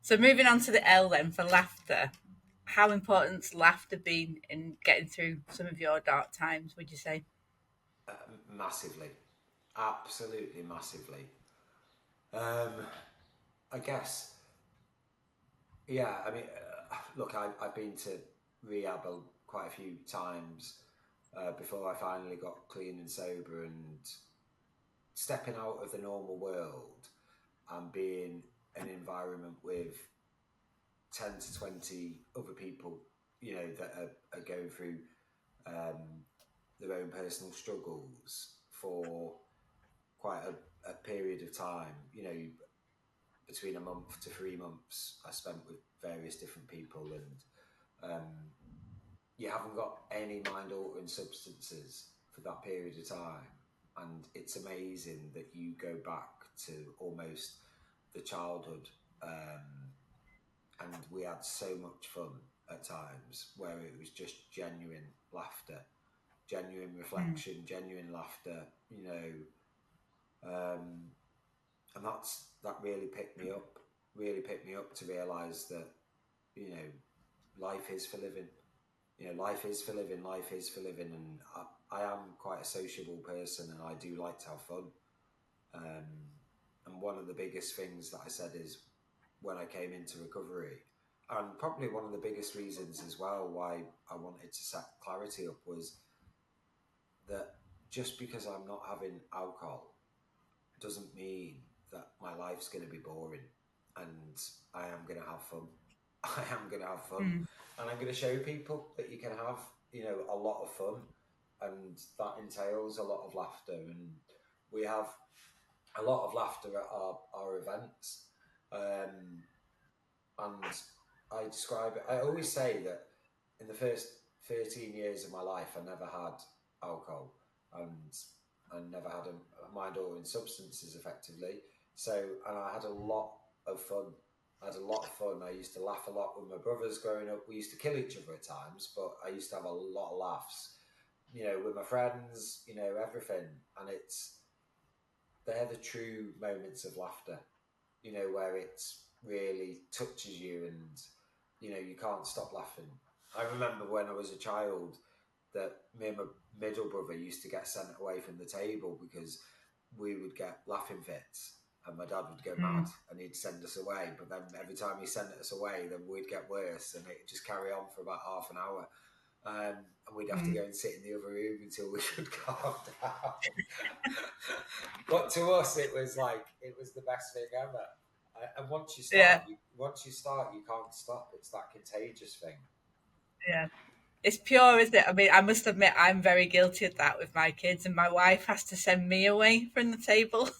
So moving on to the L then for laughter. How important's laughter been in getting through some of your dark times, would you say? Massively, absolutely massively. Um, I guess, yeah. I mean, look, I've been to rehab quite a few times before I finally got clean and sober, and stepping out of the normal world and being in an environment with 10 to 20 other people, that are going through um, their own personal struggles for quite a period of time. Between a month to 3 months, I spent with various different people, and you haven't got any mind altering substances for that period of time. And it's amazing that you go back to almost the childhood, and we had so much fun at times where it was just genuine laughter, genuine Mm. reflection, genuine laughter, um, and that really picked me up to realise that you know life is for living. Life is for living. Life is for living, and I am quite a sociable person, and I do like to have fun. Um, and one of the biggest things that I said is when I came into recovery, and probably one of the biggest reasons as well why I wanted to set clarity up was that just because I'm not having alcohol doesn't mean that my life's going to be boring, and I am going to have fun. I am going to have fun, Mm. and I'm going to show people that you can have, a lot of fun, and that entails a lot of laughter. And we have a lot of laughter at our events. Um, and I describe it, I always say that in the first 13 years of my life, I never had alcohol, and I never had a mind altering substances effectively. So, and I had a lot of fun. I had a lot of fun. I used to laugh a lot with my brothers growing up. We used to kill each other at times, but I used to have a lot of laughs, with my friends, everything. And they're the true moments of laughter, where it really touches you, and you can't stop laughing. I remember when I was a child that me and my middle brother used to get sent away from the table because we would get laughing fits, and my dad would go mad Mm. and he'd send us away. But then every time he sent us away, then we'd get worse, and it'd just carry on for about half an hour. And we'd have to Mm. go and sit in the other room until we could calm down. But to us, it was the best thing ever. And Yeah, once you start, you can't stop. It's that contagious thing. yeah. It's pure, isn't it? I mean, I must admit, I'm very guilty of that with my kids, and my wife has to send me away from the table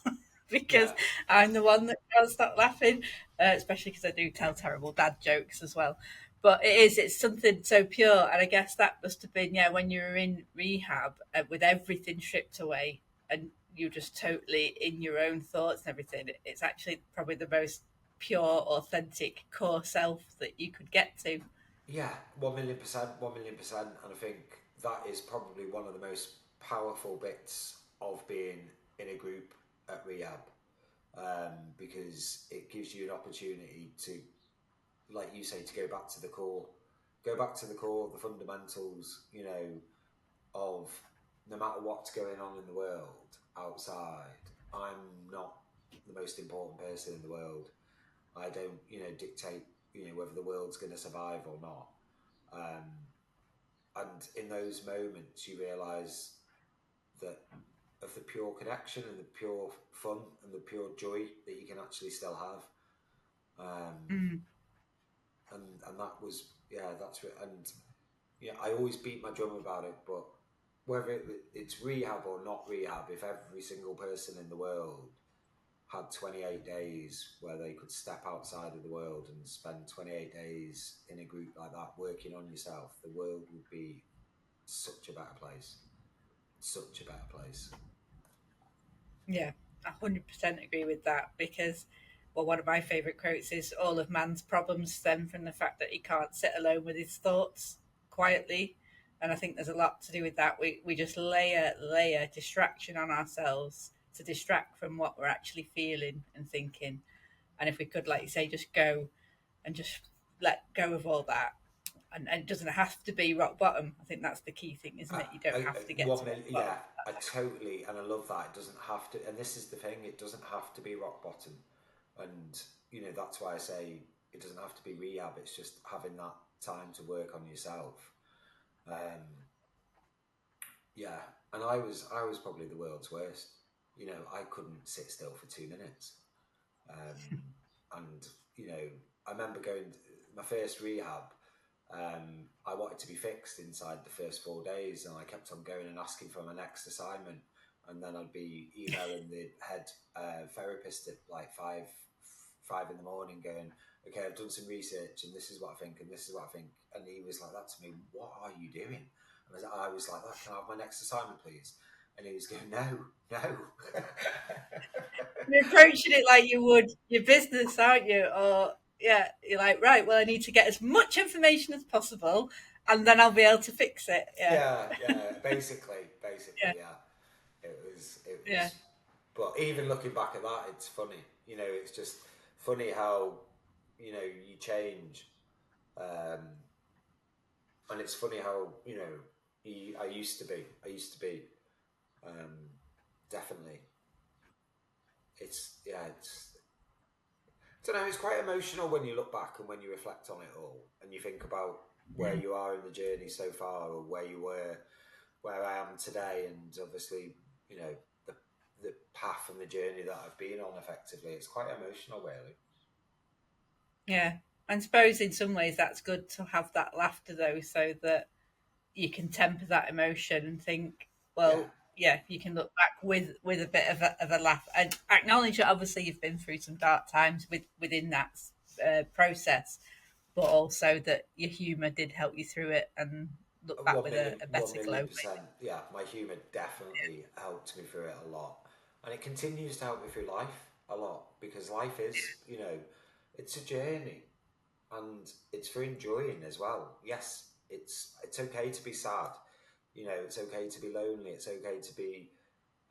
because Yeah, I'm the one that can't stop laughing, especially because I do tell terrible dad jokes as well. But it's something so pure. And I guess that must have been, yeah, when you were in rehab with everything stripped away and you're just totally in your own thoughts and everything. It's actually probably the most pure, authentic core self that you could get to. yeah, 1,000,000%, 1,000,000%. And I think that is probably one of the most powerful bits of being in a group at rehab, because it gives you an opportunity to, like you say, to go back to the core, the fundamentals, of no matter what's going on in the world outside, I'm not the most important person in the world. I don't, dictate, whether the world's going to survive or not. Um, and in those moments, you realise that of the pure connection and the pure fun and the pure joy that you can actually still have. Um, Mm. and that was, yeah, and yeah, I always beat my drum about it, but whether it's rehab or not rehab, if every single person in the world had 28 days where they could step outside of the world and spend 28 days in a group like that working on yourself, the world would be such a better place. Such a better place. Yeah, 100% agree with that because, well, one of my favourite quotes is all of man's problems stem from the fact that he can't sit alone with his thoughts quietly. And I think there's a lot to do with that. We just layer distraction on ourselves to distract from what we're actually feeling and thinking. And if we could, like you say, just go. and just let go of all that. And it doesn't have to be rock bottom. I think that's the key thing, isn't it? You don't have to get to rock bottom. Yeah, I totally, and I love that. It doesn't have to, and this is the thing, it doesn't have to be rock bottom. And, that's why I say it doesn't have to be rehab. It's just having that time to work on yourself. Um, yeah, and I was probably the world's worst. I couldn't sit still for 2 minutes. And I remember going my first rehab. I wanted to be fixed inside the first 4 days, and I kept on going and asking for my next assignment. And then I'd be emailing the head therapist at like five in the morning, going, "Okay, I've done some research, and this is what I think, and this is what I think." And he was like that to me. "What are you doing?" And I was like, "Can I have my next assignment, please?" And he was going, "No, no." You're approaching it like you would your business, aren't you? Or yeah, you're like, right, well, I need to get as much information as possible, and then I'll be able to fix it. Yeah, Yeah, yeah. Basically, yeah, yeah. It yeah, was. But even looking back at that, it's funny. It's just funny how you change, um, and it's funny how I used to be, um, definitely. It's yeah. I don't know. It's quite emotional when you look back and when you reflect on it all, and you think about where mm, you are in the journey so far, or where you were, where I am today, and obviously, you know, the the path and the journey that I've been on. Effectively, it's quite emotional, really. yeah. I suppose in some ways that's good to have that laughter though, so that you can temper that emotion and think, Yeah, well, yeah, you can look back with a bit of a laugh and acknowledge that obviously you've been through some dark times within that process, but also that your humour did help you through it and look back one with million, a one better glow. million percent. Yeah, my humour definitely helped me through it a lot, and it continues to help me through life a lot because life is, it's a journey, and it's for enjoying as well. Yes, it's okay to be sad. It's okay to be lonely. It's okay to be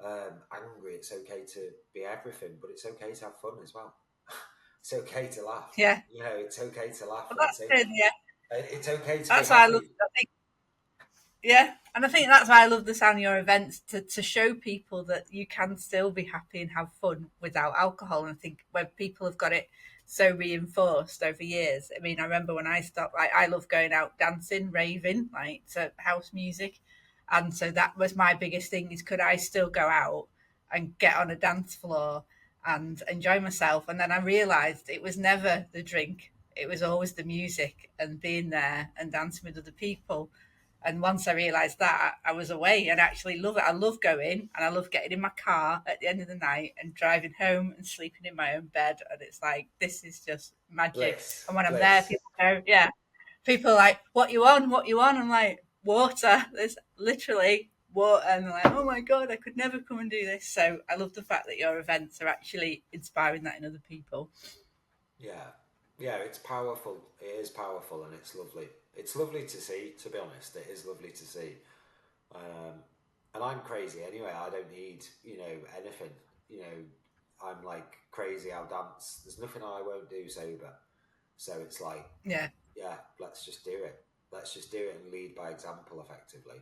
angry. It's okay to be everything, but it's okay to have fun as well. It's okay to laugh. Yeah, It's okay to laugh, well, and that's good. Yeah, it's okay to be that's why I love. happy. I think yeah, and I think that's why I love the sound of your events to show people that you can still be happy and have fun without alcohol. And I think when people have got it so reinforced over years, I mean, I remember when I stopped, like, I love going out dancing, raving, like to house music. And so that was my biggest thing is could I still go out and get on a dance floor and enjoy myself? And then I realized it was never the drink, it was always the music and being there and dancing with other people. And once I realised that, I was away and actually love it. I love going and I love getting in my car at the end of the night and driving home and sleeping in my own bed. And it's like, this is just magic. Bliss, And when I'm there, bliss. people go, yeah, people are like, what you on? What you on? I'm like, water. There's literally water. And they're like, oh my God, I could never come and do this. So I love the fact that your events are actually inspiring that in other people. Yeah, yeah. It's powerful. It is powerful, and it's lovely. It's lovely to see. To be honest, it is lovely to see. Um, and I'm crazy anyway. I don't need anything. You know, I'm like crazy. I'll dance. There's nothing I won't do sober. So it's like, Yeah. yeah, let's just do it. Let's just do it and lead by example effectively.